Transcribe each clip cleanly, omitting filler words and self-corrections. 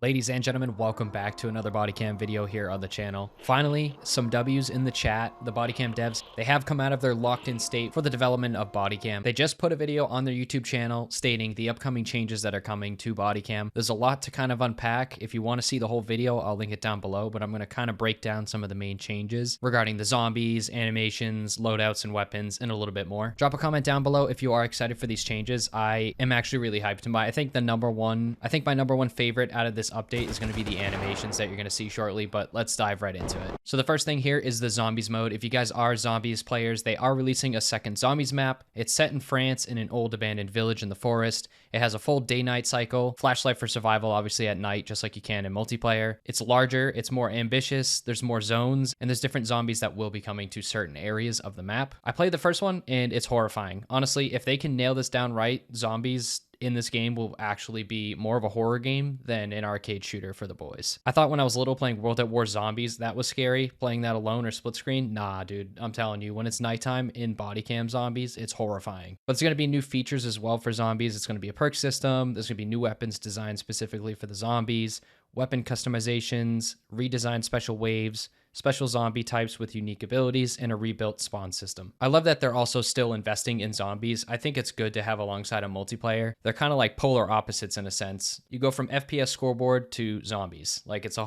Ladies and gentlemen, welcome back to another Bodycam video here on the channel. Finally, some W's in the chat. The Bodycam devs, they have come out of their locked-in state for the development of Bodycam. They just put a video on their YouTube channel stating the upcoming changes that are coming to Bodycam. There's a lot to kind of unpack. If you want to see the whole video, I'll link it down below, but I'm going to kind of break down some of the main changes regarding the zombies, animations, loadouts, and weapons, and a little bit more. Drop a comment down below if you are excited for these changes. I am actually really hyped. I think my number one favorite out of this update is going to be the animations that you're going to see shortly, but let's dive right into it. So the first thing here is the zombies mode. If you guys are zombies players, they are releasing a second zombies map. It's set in France in an old abandoned village in the forest. It has a full day-night cycle, flashlight for survival, obviously at night, just like you can in multiplayer. It's larger, it's more ambitious, there's more zones, and there's different zombies that will be coming to certain areas of the map. I played the first one, and it's horrifying. Honestly, if they can nail this down right, zombies in this game will actually be more of a horror game than an arcade shooter for the boys. I thought when I was little playing World at War Zombies, that was scary. Playing that alone or split screen, nah, dude, I'm telling you, when it's nighttime in Bodycam zombies, it's horrifying. But there's going to be new features as well for zombies. It's going to be a perk system. There's going to be new weapons designed specifically for the zombies, weapon customizations, redesigned special waves, special zombie types with unique abilities, and a rebuilt spawn system. I love that they're also still investing in zombies. I think it's good to have alongside a multiplayer. They're kind of like polar opposites in a sense. You go from FPS scoreboard to zombies. Like it's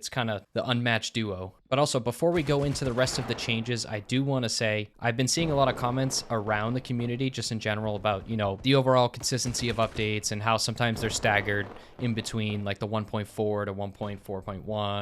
kind of the unmatched duo. But also, before we go into the rest of the changes, I do want to say I've been seeing a lot of comments around the community just in general about, you know, the overall consistency of updates and how sometimes they're staggered in between like the 1.4 to 1.4.1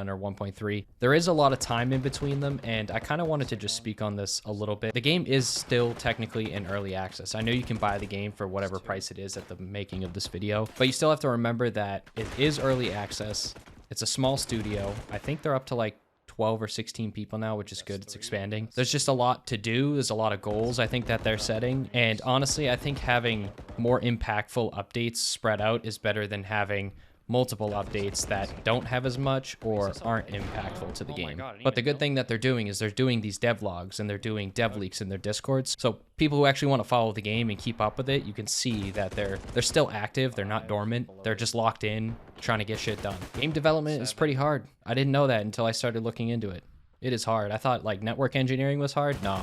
or 1.3. There is a lot of time in between them, and I kind of wanted to just speak on this a little bit. The game is still technically in early access. I know you can buy the game for whatever price it is at the making of this video, but you still have to remember that it is early access. It's a small studio. I think they're up to like 12 or 16 people now, which is good. It's expanding. There's just a lot to do. There's a lot of goals I think that they're setting. And honestly, I think having more impactful updates spread out is better than having multiple updates that don't have as much or aren't impactful to the game. But the good thing that they're doing is they're doing these devlogs and they're doing dev leaks in their discords. So people who actually want to follow the game and keep up with it, you can see that they're still active. They're not dormant. They're just locked in, trying to get shit done. Game development is pretty hard. I didn't know that until I started looking into it. It is hard. I thought like network engineering was hard. No.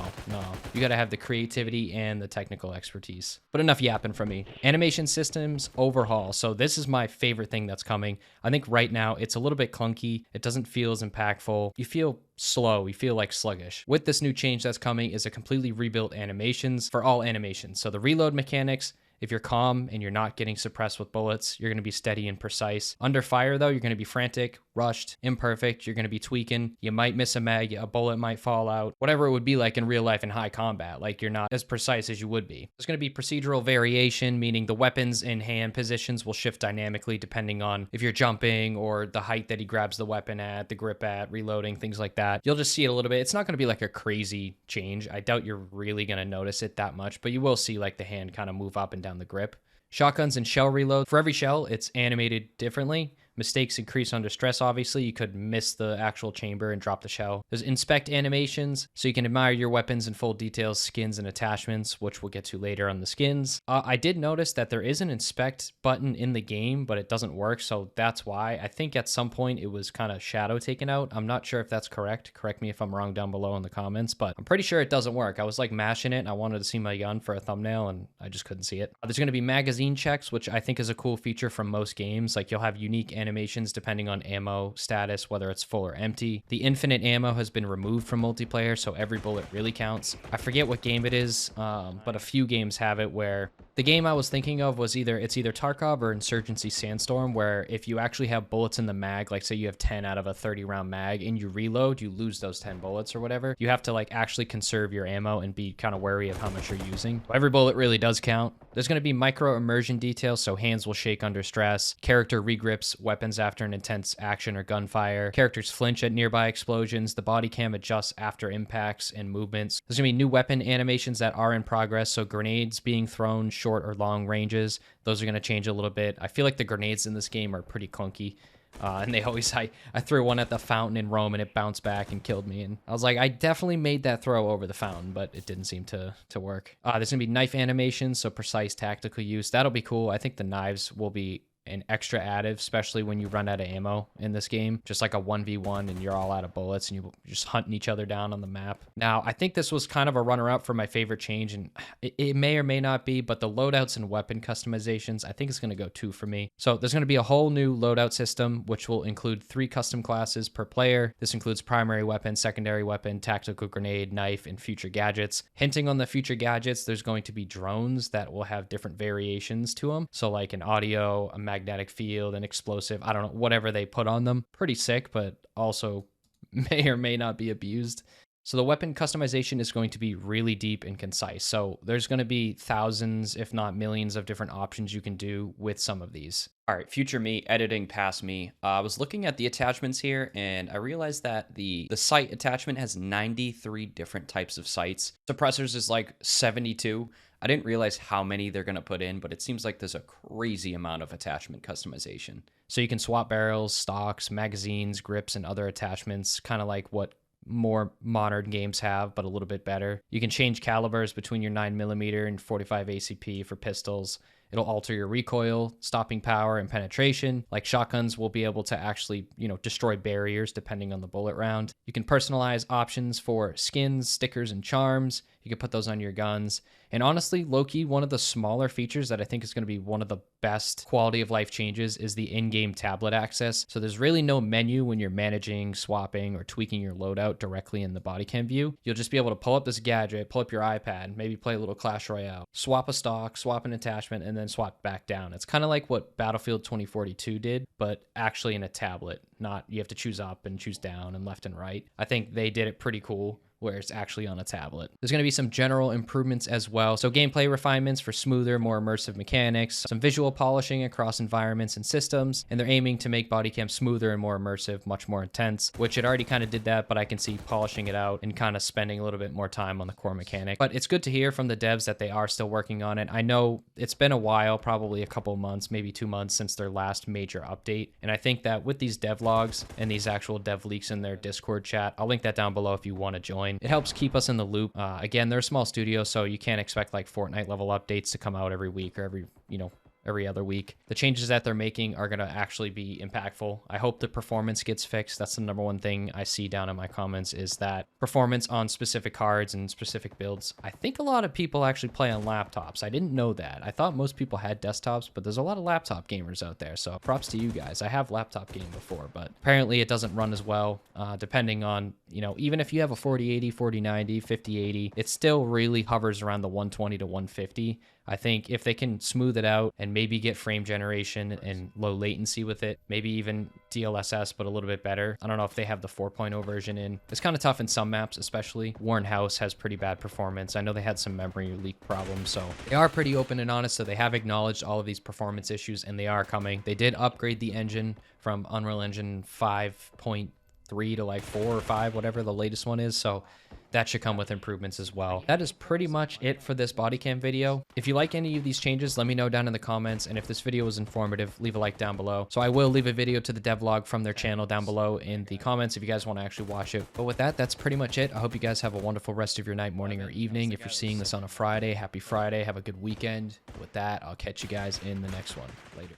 You got to have the creativity and the technical expertise. But enough yapping from me. Animation systems overhaul. So this is my favorite thing that's coming. I think right now it's a little bit clunky. It doesn't feel as impactful. You feel slow. You feel like sluggish. With this new change that's coming is a completely rebuilt animations for all animations. So the reload mechanics, if you're calm and you're not getting suppressed with bullets, you're going to be steady and precise. Under fire, though, you're going to be frantic, rushed, imperfect. You're going to be tweaking. You might miss a mag. A bullet might fall out. Whatever it would be like in real life in high combat. Like you're not as precise as you would be. There's going to be procedural variation, meaning the weapons in hand positions will shift dynamically depending on if you're jumping or the height that he grabs the weapon at, the grip at, reloading, things like that. You'll just see it a little bit. It's not going to be like a crazy change. I doubt you're really going to notice it that much, but you will see like the hand kind of move up and down the grip. Shotguns and shell reload. For every shell, it's animated differently. Mistakes increase under stress, obviously. You could miss the actual chamber and drop the shell. There's inspect animations, so you can admire your weapons in full details, skins, and attachments, which we'll get to later on the skins. I did notice that there is an inspect button in the game, but it doesn't work, so that's why. I think at some point it was kind of shadow taken out. I'm not sure if that's correct. Correct me if I'm wrong down below in the comments, but I'm pretty sure it doesn't work. I was like mashing it, and I wanted to see my gun for a thumbnail, and I just couldn't see it. There's going to be magazine checks, which I think is a cool feature from most games. Like you'll have unique animations depending on ammo status, whether it's full or empty. The infinite ammo has been removed from multiplayer, so every bullet really counts. I forget what game it is, but a few games have it where the game I was thinking of was either Tarkov or Insurgency Sandstorm, where if you actually have bullets in the mag, like say you have 10 out of a 30 round mag and you reload, you lose those 10 bullets or whatever. You have to like actually conserve your ammo and be kind of wary of how much you're using. Every bullet really does count. There's going to be micro immersion details, so hands will shake under stress. Character regrips weapons after an intense action or gunfire. Characters flinch at nearby explosions. The body cam adjusts after impacts and movements. There's going to be new weapon animations that are in progress, so grenades being thrown short or long ranges. Those are going to change a little bit. I feel like the grenades in this game are pretty clunky. And they always, I threw one at the fountain in Rome and it bounced back and killed me. And I was like, I definitely made that throw over the fountain, but it didn't seem to work. There's going to be knife animations, so precise tactical use. That'll be cool. I think the knives will be an extra additive, especially when you run out of ammo in this game, just like a 1v1 and you're all out of bullets and you're just hunting each other down on the map. Now, I think this was kind of a runner-up for my favorite change, and it may or may not be, but the loadouts and weapon customizations, I think it's going to go 2 for me. So there's going to be a whole new loadout system, which will include 3 custom classes per player. This includes primary weapon, secondary weapon, tactical grenade, knife, and future gadgets. Hinting on the future gadgets, there's going to be drones that will have different variations to them. So like an audio, a magnetic field, an explosive, I don't know, whatever they put on them. Pretty sick, but also may or may not be abused. So the weapon customization is going to be really deep and concise. So there's going to be thousands, if not millions, of different options you can do with some of these. All right, future me, editing past me. I was looking at the attachments here and I realized that the sight attachment has 93 different types of sights. Suppressors is like 72. I didn't realize how many they're going to put in, but it seems like there's a crazy amount of attachment customization. So you can swap barrels, stocks, magazines, grips, and other attachments, kind of like what more modern games have, but a little bit better. You can change calibers between your 9mm and 45 ACP for pistols. It'll alter your recoil, stopping power, and penetration. Like shotguns will be able to actually, destroy barriers depending on the bullet round. You can personalize options for skins, stickers, and charms. You can put those on your guns. And honestly, low-key, one of the smaller features that I think is going to be one of the best quality of life changes is the in-game tablet access. So there's really no menu when you're managing, swapping, or tweaking your loadout directly in the Bodycam view. You'll just be able to pull up this gadget, pull up your iPad, maybe play a little Clash Royale, swap a stock, swap an attachment, and then swap back down. It's kind of like what Battlefield 2042 did, but actually in a tablet. Not you have to choose up and choose down and left and right. I think they did it pretty cool, where it's actually on a tablet. There's going to be some general improvements as well. So gameplay refinements for smoother, more immersive mechanics, some visual polishing across environments and systems, and they're aiming to make Bodycam smoother and more immersive, much more intense, which it already kind of did that, but I can see polishing it out and kind of spending a little bit more time on the core mechanic. But it's good to hear from the devs that they are still working on it. I know it's been a while, probably a couple months, maybe 2 months since their last major update. And I think that with these devlogs and these actual dev leaks in their Discord chat, I'll link that down below if you want to join. It helps keep us in the loop. Again, they're a small studio, so you can't expect like Fortnite level updates to come out every week or every other week. The changes that they're making are going to actually be impactful. I hope the performance gets fixed. That's the number one thing I see down in my comments, is that performance on specific cards and specific builds. I think a lot of people actually play on laptops. I didn't know that. I thought most people had desktops, but there's a lot of laptop gamers out there. So props to you guys. I have laptop game before, but apparently it doesn't run as well, depending on, even if you have a 4080, 4090, 5080, it still really hovers around the 120 to 150. I think if they can smooth it out and maybe get frame generation and low latency with it, maybe even DLSS, but a little bit better. I don't know if they have the 4.0 version in. It's kind of tough in some maps, especially. Warren House has pretty bad performance. I know they had some memory leak problems, so they are pretty open and honest, so they have acknowledged all of these performance issues, and they are coming. They did upgrade the engine from Unreal Engine 5.3 to like 4 or 5, whatever the latest one is, so that should come with improvements as well. That is pretty much it for this Bodycam video. If you like any of these changes, let me know down in the comments, and if this video was informative, leave a like down below. So I will leave a video to the devlog from their channel down below in the comments if you guys want to actually watch it. But with that, that's pretty much it. I hope you guys have a wonderful rest of your night, morning, or evening. If you're seeing this on a Friday, happy Friday. Have a good weekend. With that, I'll catch you guys in the next one. Later.